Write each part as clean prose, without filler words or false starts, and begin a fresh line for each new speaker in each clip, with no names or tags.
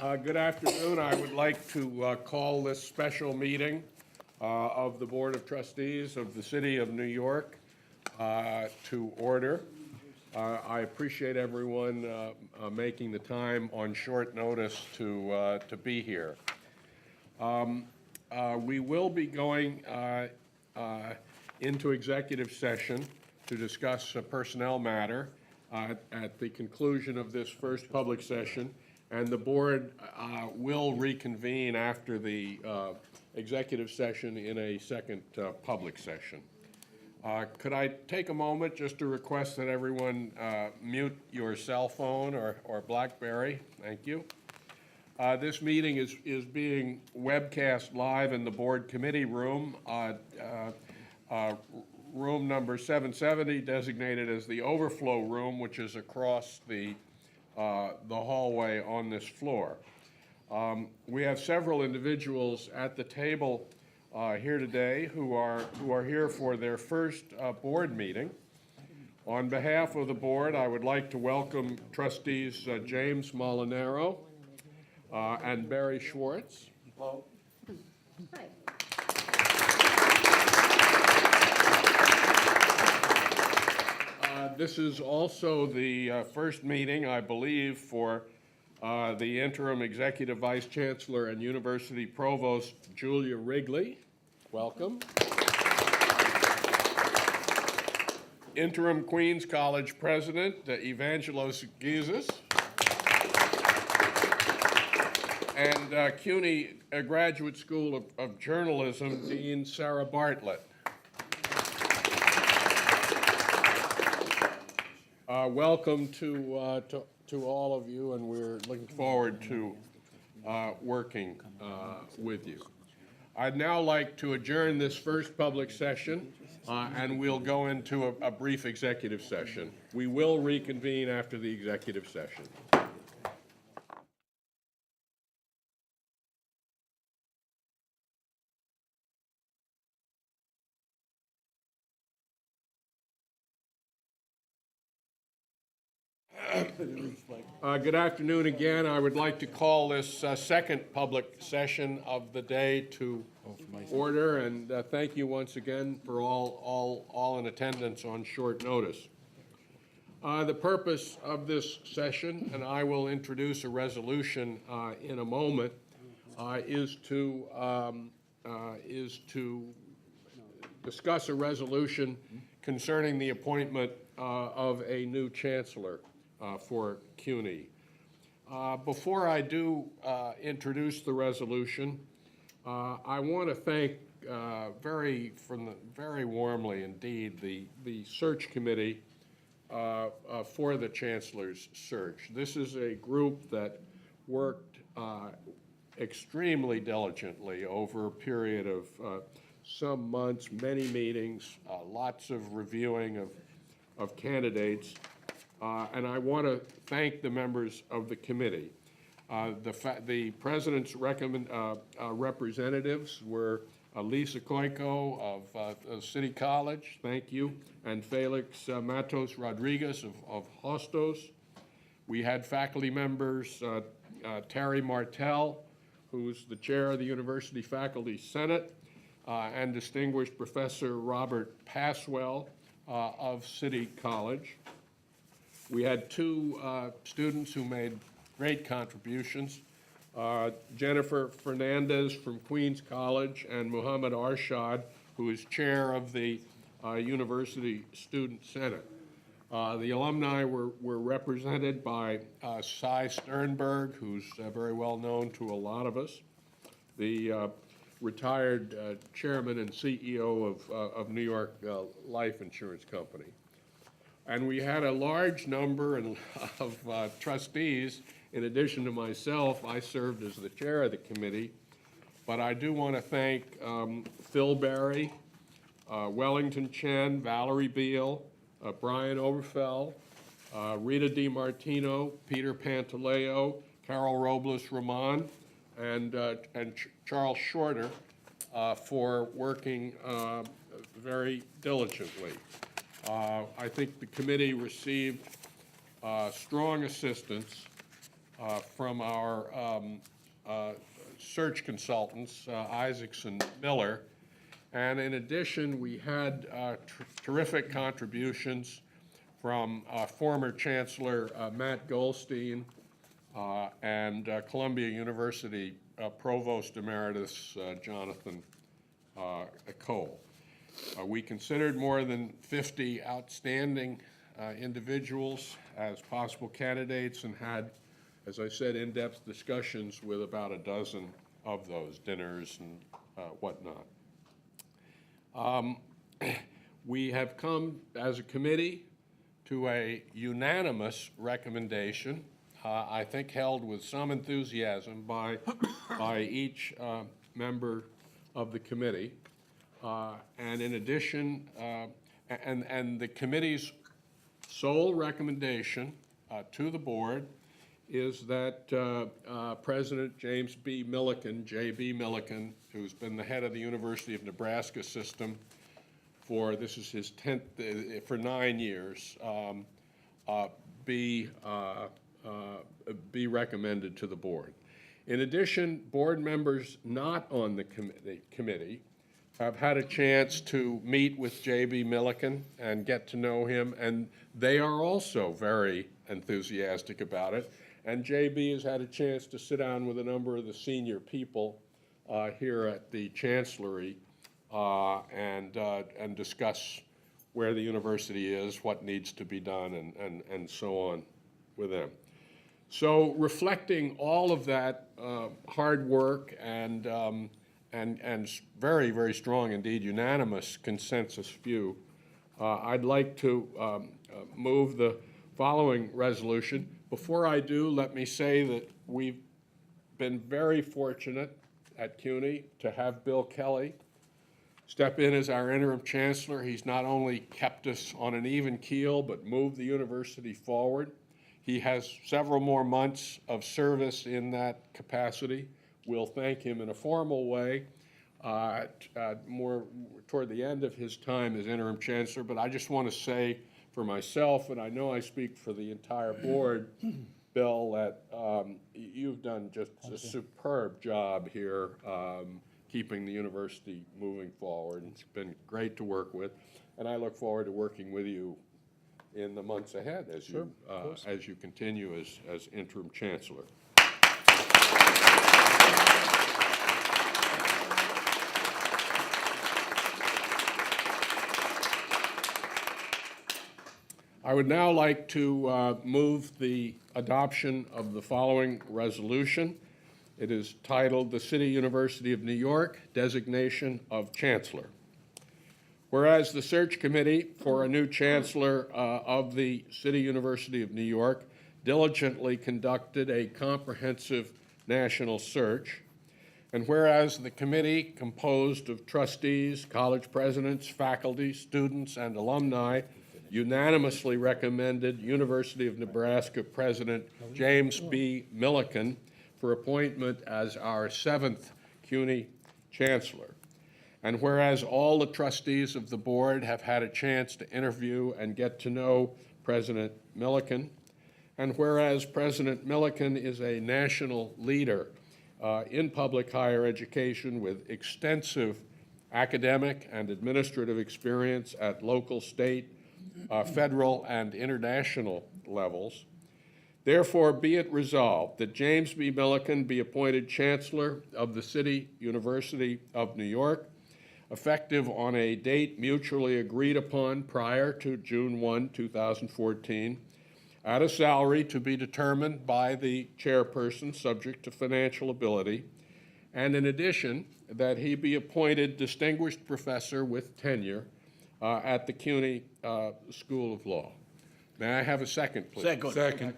Good afternoon. I would like to call this special meeting of the Board of Trustees of the City of New York to order. I appreciate everyone making the time on short notice to be here. We will be going into executive session to discuss a personnel matter at the conclusion of this first public session, and the board will reconvene after the executive session in a second public session. Could I take a moment just to request that everyone mute your cell phone or BlackBerry? Thank you. This meeting is being webcast live in the board committee room, room number 770, designated as the overflow room, which is across the hallway on this floor. We have several individuals at the table here today who are here for their first board meeting. On behalf of the board, I would like to welcome trustees James Molinaro and Barry Schwartz. Hello.
Hi.
This is also the first meeting, I believe, for the interim executive vice chancellor and university provost, Julia Wrigley. Welcome. Interim Queens College president, Evangelos Gizis. And CUNY Graduate School of Journalism, Dean Sarah Bartlett. Welcome to all of you, and we're looking forward to working with you. I'd now like to adjourn this first public session, and we'll go into a brief executive session. We will reconvene after the executive session. Good afternoon again. I would like to call this second public session of the day to order, and thank you once again for all in attendance on short notice. The purpose of this session, and I will introduce a resolution in a moment, is to discuss a resolution concerning the appointment of a new chancellor for CUNY. Before I do introduce the resolution, I want to thank very warmly indeed the search committee for the chancellor's search. This is a group that worked extremely diligently over a period of some months, many meetings, lots of reviewing of candidates. And I want to thank the members of the committee. The president's representatives were Lisa Koiko of City College, thank you, and Felix Matos Rodriguez of Hostos. We had faculty members, Terry Martell, who's the chair of the University Faculty Senate, and distinguished Professor Robert Passwell of City College. We had two students who made great contributions, Jennifer Fernandez from Queens College and Muhammad Arshad, who is chair of the University Student Senate. The alumni were represented by Cy Sternberg, who's very well known to a lot of us, the retired chairman and CEO of New York Life Insurance Company. And we had a large number of trustees. In addition to myself, I served as the chair of the committee. But I do want to thank Phil Barry, Wellington Chen, Valerie Beal, Brian Oberfell, Rita DiMartino, Peter Pantaleo, Carol Robles-Ramon, and Charles Shorter for working very diligently. I think the committee received strong assistance from our search consultants, Isaacson Miller. And in addition, we had terrific contributions from former Chancellor Matt Goldstein and Columbia University Provost Emeritus Jonathan Cole. We considered more than 50 outstanding individuals as possible candidates and had, as I said, in-depth discussions with about a dozen of those, dinners and whatnot. We have come as a committee to a unanimous recommendation, I think held with some enthusiasm by each member of the committee. And in addition, and the committee's sole recommendation to the board is that President James B. Milliken, J.B. Milliken, who's been the head of the University of Nebraska system for, this is his 10th, for 9 years, be recommended to the board. In addition, board members not on the committee have had a chance to meet with J.B. Milliken and get to know him, and they are also very enthusiastic about it. And J.B. has had a chance to sit down with a number of the senior people here at the Chancellery and discuss where the university is, what needs to be done, and so on with them. So reflecting all of that hard work and very, very strong, indeed, unanimous consensus view, I'd like to move the following resolution. Before I do, let me say that we've been very fortunate at CUNY to have Bill Kelly step in as our interim chancellor. He's not only kept us on an even keel, but moved the university forward. He has several more months of service in that capacity. We'll thank him in a formal way more toward the end of his time as interim chancellor, but I just want to say for myself, and I know I speak for the entire board, Bill, that you've done just a superb job here keeping the university moving forward. It's been great to work with, and I look forward to working with you in the months ahead as you continue as interim chancellor. I would now like to move the adoption of the following resolution. It is titled, "The City University of New York Designation of Chancellor." Whereas the search committee for a new chancellor of the City University of New York diligently conducted a comprehensive national search, and whereas the committee, composed of trustees, college presidents, faculty, students, and alumni, unanimously recommended University of Nebraska President James B. Milliken for appointment as our 7th CUNY chancellor. And whereas all the trustees of the board have had a chance to interview and get to know President Milliken, and whereas President Milliken is a national leader in public higher education with extensive academic and administrative experience at local, state, federal, and international levels, therefore be it resolved that James B. Milliken be appointed Chancellor of the City University of New York, effective on a date mutually agreed upon prior to June 1, 2014, at a salary to be determined by the chairperson subject to financial ability, and in addition, that he be appointed distinguished professor with tenure at the CUNY School of Law. May I have a second, please?
Second.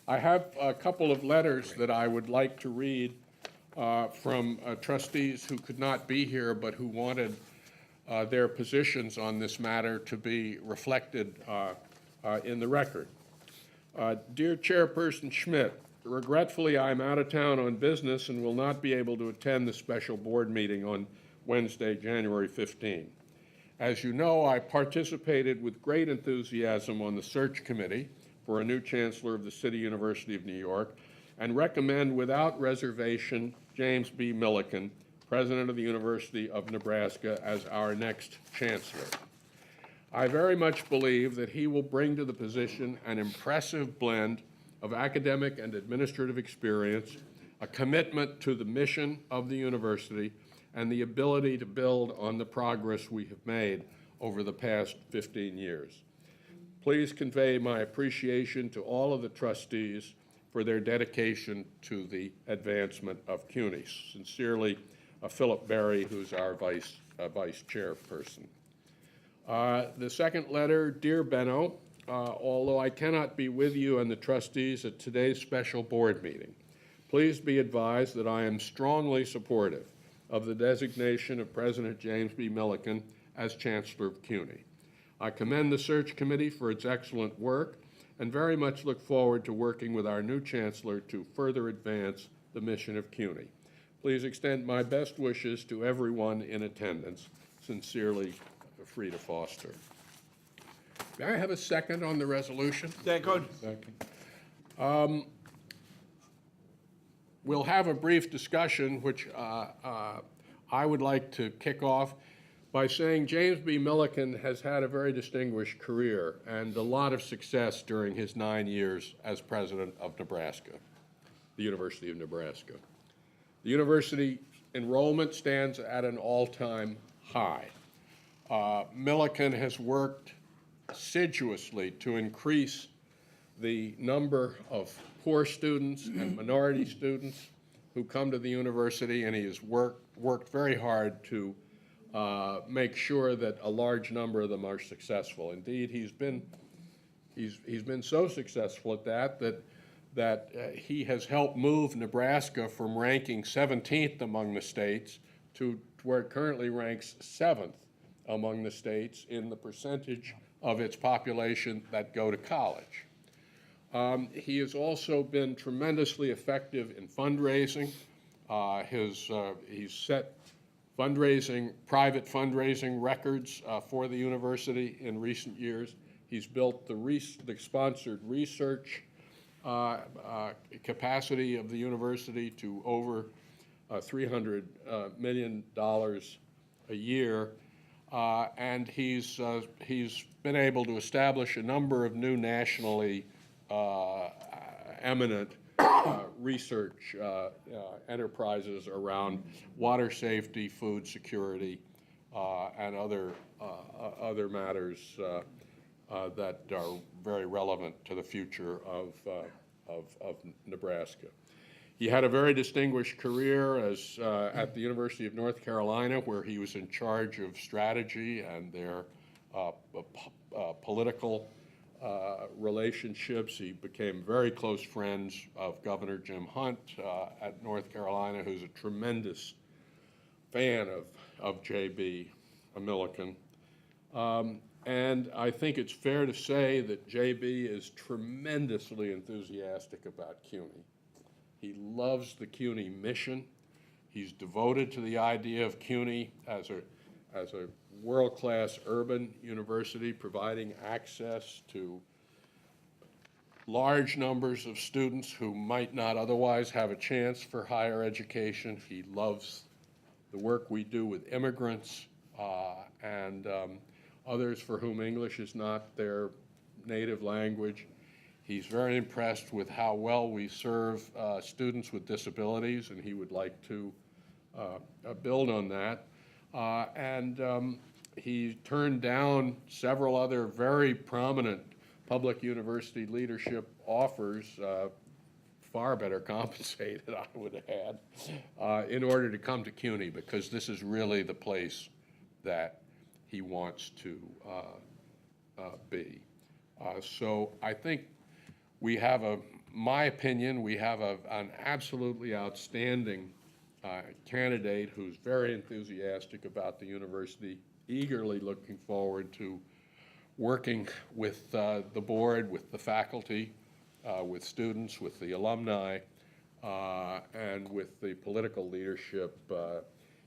I have a couple of letters that I would like to read from trustees who could not be here but who wanted their positions on this matter to be reflected in the record. Dear Chairperson Schmidt, regretfully I'm out of town on business and will not be able to attend the special board meeting on Wednesday, January 15. As you know, I participated with great enthusiasm on the search committee, for a new chancellor of the City University of New York, and recommend without reservation James B. Milliken, president of the University of Nebraska, as our next chancellor. I very much believe that he will bring to the position an impressive blend of academic and administrative experience, a commitment to the mission of the university, and the ability to build on the progress we have made over the past 15 years. Please convey my appreciation to all of the trustees for their dedication to the advancement of CUNY. Sincerely, Philip Berry, who's our vice chairperson. The second letter, Dear Benno, although I cannot be with you and the trustees at today's special board meeting, please be advised that I am strongly supportive of the designation of President James B. Milliken as Chancellor of CUNY. I commend the search committee for its excellent work and very much look forward to working with our new Chancellor to further advance the mission of CUNY. Please extend my best wishes to everyone in attendance. Sincerely, Frida Foster. May I have a second on the resolution?
Second.
We'll have a brief discussion, which I would like to kick off by saying James B. Milliken has had a very distinguished career and a lot of success during his 9 years as president of Nebraska, the University of Nebraska. The university enrollment stands at an all-time high. Milliken has worked assiduously to increase the number of poor students and minority students who come to the university, and he has worked very hard to make sure that a large number of them are successful. Indeed, he's been so successful at that he has helped move Nebraska from ranking 17th among the states to where it currently ranks 7th among the states in the percentage of its population that go to college. He has also been tremendously effective in fundraising. He's set private fundraising records for the university in recent years. He's built the sponsored research capacity of the university to over $300 million a year, and he's been able to establish a number of new nationally eminent research enterprises around water safety, food security, and other matters that are very relevant to the future of Nebraska. He had a very distinguished career as at the University of North Carolina, where he was in charge of strategy and their political relationships. He became very close friends of Governor Jim Hunt at North Carolina, who's a tremendous fan of J.B. Milliken. And I think it's fair to say that J.B. is tremendously enthusiastic about CUNY. He loves the CUNY mission. He's devoted to the idea of CUNY as a world-class urban university, providing access to large numbers of students who might not otherwise have a chance for higher education. He loves the work we do with immigrants and others for whom English is not their native language. He's very impressed with how well we serve students with disabilities, and he would like to build on that. He turned down several other very prominent public university leadership offers, far better compensated, I would add, in order to come to CUNY, because this is really the place that he wants to be. So I think we have my opinion, we have an absolutely outstanding candidate who's very enthusiastic about the university, eagerly looking forward to working with the board, with the faculty, with students, with the alumni, and with the political leadership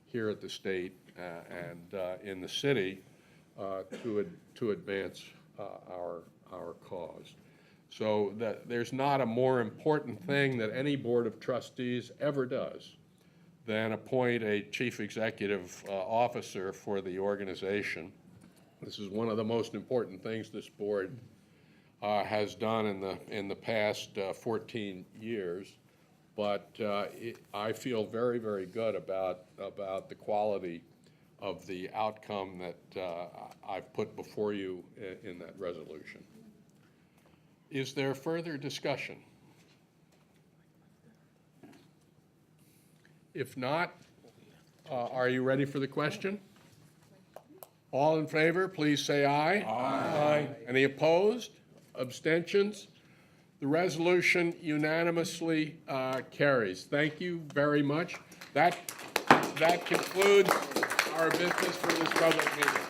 here at the state and in the city to advance our cause. So there's not a more important thing that any Board of Trustees ever does than appoint a chief executive officer for the organization. This is one of the most important things this board has done in the past 14 years. But I feel very, very good about the quality of the outcome that I've put before you in that resolution. Is there further discussion? If not, are you ready for the question? All in favor, please say aye. Aye. Any opposed? Abstentions? The resolution unanimously carries. Thank you very much. That concludes our business for this public meeting.